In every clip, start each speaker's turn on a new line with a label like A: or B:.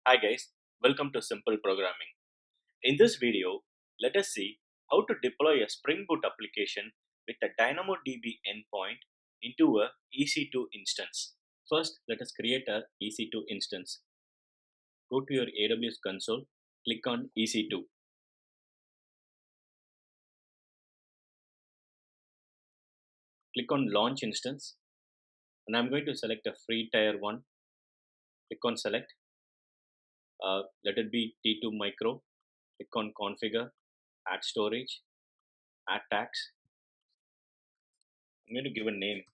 A: Hi guys, welcome to Simple Programming. In this video, let us see how to deploy a Spring Boot application with a DynamoDB endpoint into a EC2 instance. First, let us create a EC2 instance. Go to your AWS console, click on EC2. Click on Launch Instance, and I'm going to select a free tier 1. Click on Select. Let it be T2 Micro. Click on Configure, Add Storage, Add Tags. I'm going to give a name.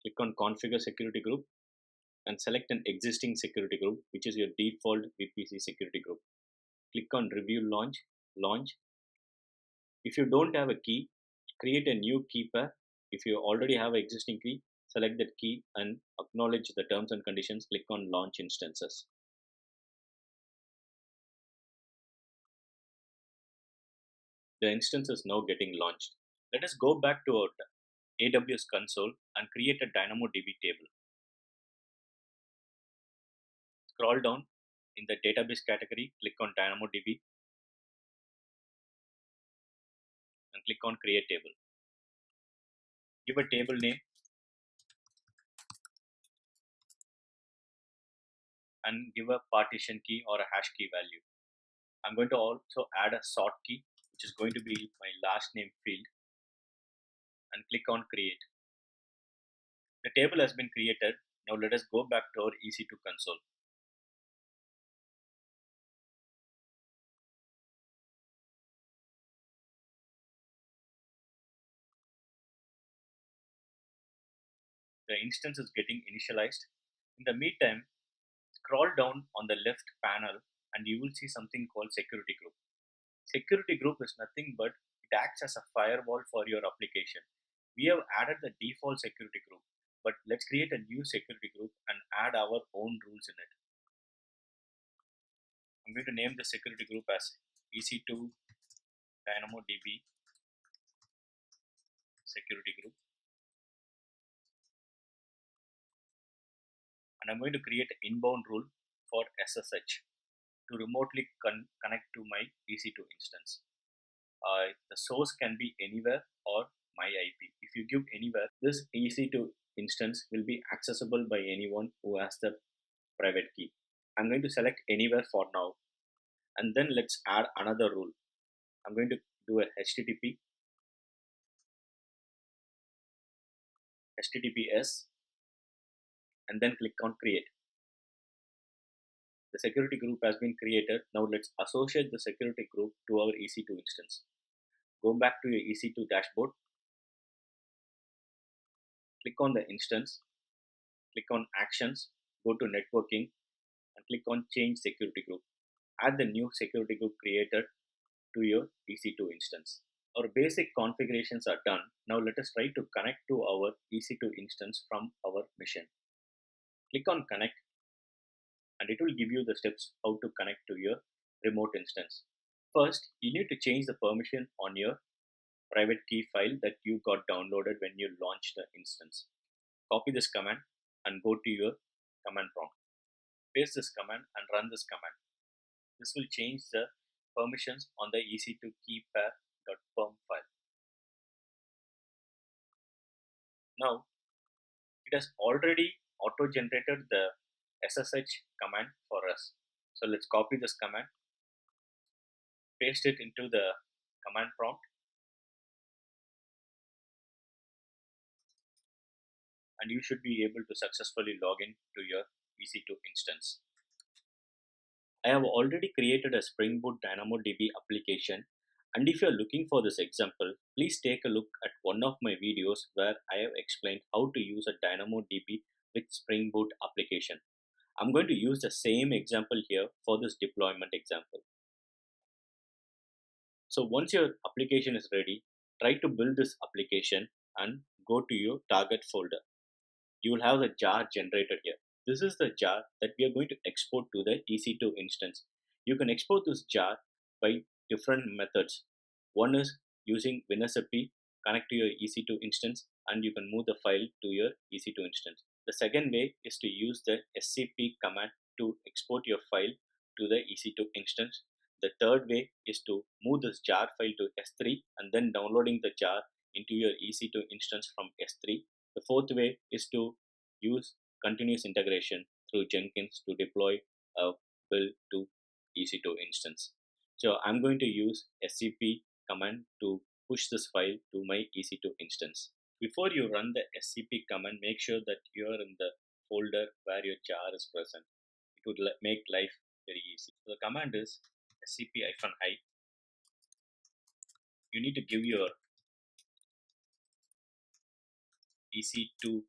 A: Click on Configure Security Group and select an existing security group, which is your default VPC security group. Click on Review Launch. If you don't have a key, create a new key pair. If you already have an existing key, select that key and acknowledge the terms and conditions. Click on Launch Instances. The instance is now getting launched. Let us go back to our AWS console and create a DynamoDB table. Scroll down in the database category, click on DynamoDB and click on Create Table. Give a table name and give a partition key or a hash key value. I'm going to also add a sort key, which is going to be my last name field, and click on Create. The table has been created. Now let us go back to our EC2 console. The instance is getting initialized. In the meantime, scroll down on the left panel and you will see something called Security Group. Security Group is nothing but it acts as a firewall for your application. We have added the default security group, but let's create a new security group and add our own rules in it. I'm going to name the security group as EC2 DynamoDB security group, and I'm going to create an inbound rule for SSH to remotely connect to my EC2 instance. The source can be anywhere or my IP. If you give anywhere, this EC2 instance will be accessible by anyone who has the private key. I'm going to select anywhere for now, and then let's add another rule. I'm going to do a HTTPS, and then click on Create. The security group has been created. Now let's associate the security group to our EC2 instance. Go back to your EC2 dashboard. Click on the instance. Click on Actions. Go to Networking and click on Change Security Group. Add the new security group created to your EC2 instance. Our basic configurations are done. Now let us try to connect to our EC2 instance from our machine. Click on Connect and it will give you the steps how to connect to your remote instance. First, you need to change the permission on your private key file that you got downloaded when you launched the instance. Copy this command and go to your command prompt. Paste this command and run this command. This will change the permissions on the EC2 keypair.perm file. Now, it has already auto-generated the SSH command for us. So let's copy this command, paste it into the command prompt, and you should be able to successfully log in to your EC2 instance. I have already created a Spring Boot DynamoDB application, and if you are looking for this example, please take a look at one of my videos where I have explained how to use a DynamoDB with Spring Boot application. I'm going to use the same example here for this deployment example. So once your application is ready, try to build this application and go to your target folder. You will have the jar generated here. This is the jar that we are going to export to the EC2 instance. You can export this jar by different methods. One is using WinSAP, connect to your EC2 instance, and you can move the file to your EC2 instance. The second way is to use the scp command to export your file to the EC2 instance. The third way is to move this jar file to S3 and then downloading the jar into your EC2 instance from S3. The fourth way is to use continuous integration through Jenkins to deploy a build to EC2 instance. So I'm going to use scp command to push this file to my EC2 instance. Before you run the scp command, make sure that you are in the folder where your jar is present. It would make life very easy. So the command is scp-i. You need to give your EC2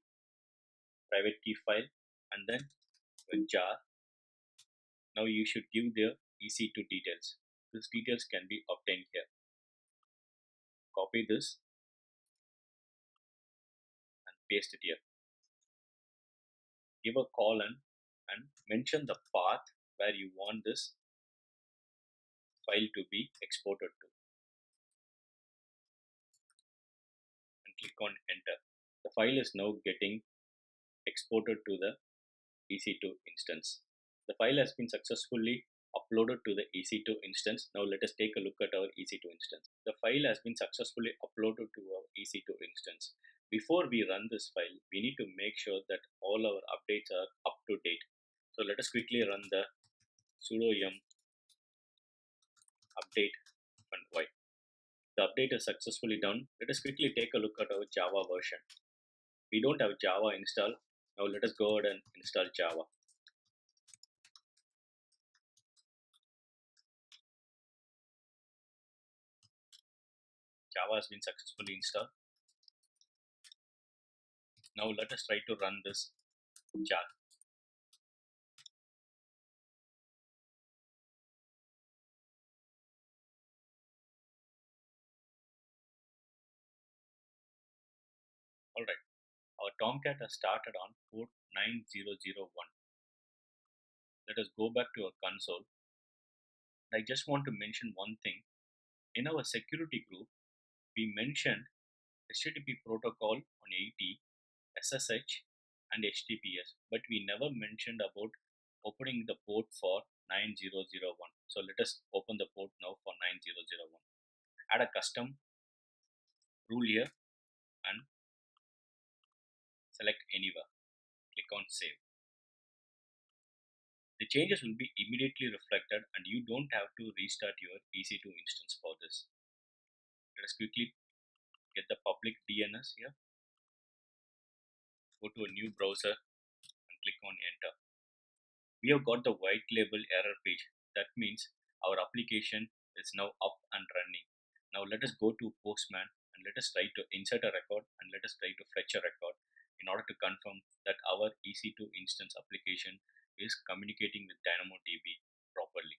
A: private key file and then a jar. Now you should give the EC2 details. These details can be obtained here. Copy this and paste it here. Give a colon and mention the path where you want this file to be exported to and click on enter. The file is now getting exported to the EC2 instance. The file has been successfully uploaded to the EC2 instance. Now let us take a look at our EC2 instance. The file has been successfully uploaded to our EC2 instance. Before we run this file, we need to make sure that all our updates are up to date. So let us quickly run the sudo yum update and y. The update is successfully done. Let us quickly take a look at our Java version. We don't have Java installed. Now let us go ahead and install Java. Java has been successfully installed. Now let us try to run this jar. Alright, our Tomcat has started on port 9001. Let us go back to our console. I just want to mention one thing. In our security group, we mentioned HTTP protocol on 80, SSH and HTTPS, but we never mentioned about opening the port for 9001. So let us open the port now for 9001. Add a custom rule here and select anywhere. Click on save. The changes will be immediately reflected and you don't have to restart your EC2 instance for this. Let us quickly get the public DNS here. Go to a new browser and click on enter. We have got the white label error page. That means our application is now up and running. Now let us go to Postman and let us try to insert a record and let us try to fetch a record in order to confirm that our EC2 instance application is communicating with DynamoDB properly.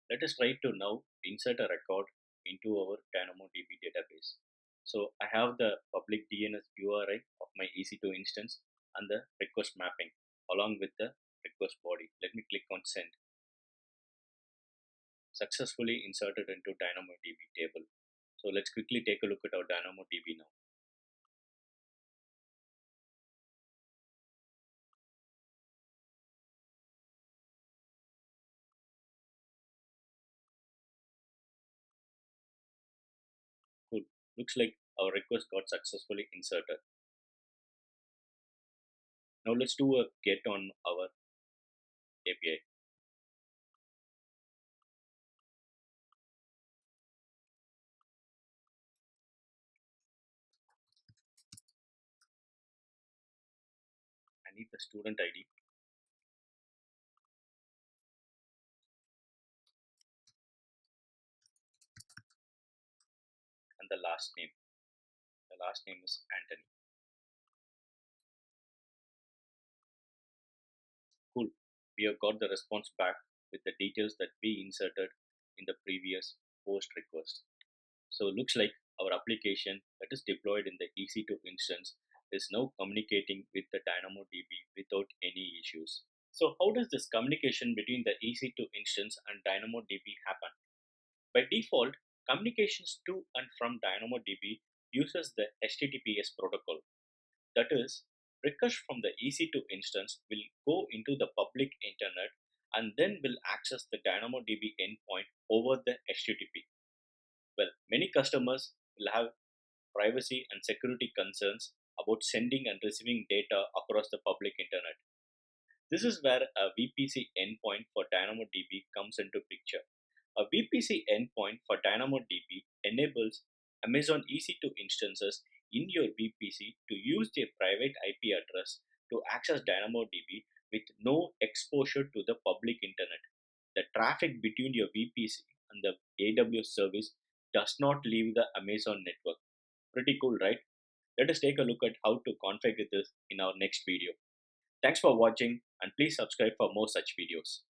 A: Let us try to now insert a record into our DynamoDB database. So I have the public DNS URI of my EC2 instance and the request mapping along with the request body. Let me click on send. Successfully inserted into DynamoDB table. So let's quickly take a look at our DynamoDB now. Cool. Looks like our request got successfully inserted. Now let's do a get on our API. I need the student ID and the last name. The last name is Anthony. Cool. We have got the response back with the details that we inserted in the previous post request. So it looks like our application that is deployed in the EC2 instance is now communicating with the DynamoDB without any issues. So how does this communication between the EC2 instance and DynamoDB happen? By default, communications to and from DynamoDB uses the HTTPS protocol. That is, requests from the EC2 instance will go into the public internet and then will access the DynamoDB endpoint over the HTTP. Well, many customers will have privacy and security concerns about sending and receiving data across the public internet. This is where a VPC endpoint for DynamoDB comes into picture. A VPC endpoint for DynamoDB enables Amazon EC2 instances in your VPC to use their private IP address to access DynamoDB with no exposure to the public internet. The traffic between your VPC and the AWS service does not leave the Amazon network. Pretty cool, right? Let us take a look at how to configure this in our next video. Thanks for watching and please subscribe for more such videos.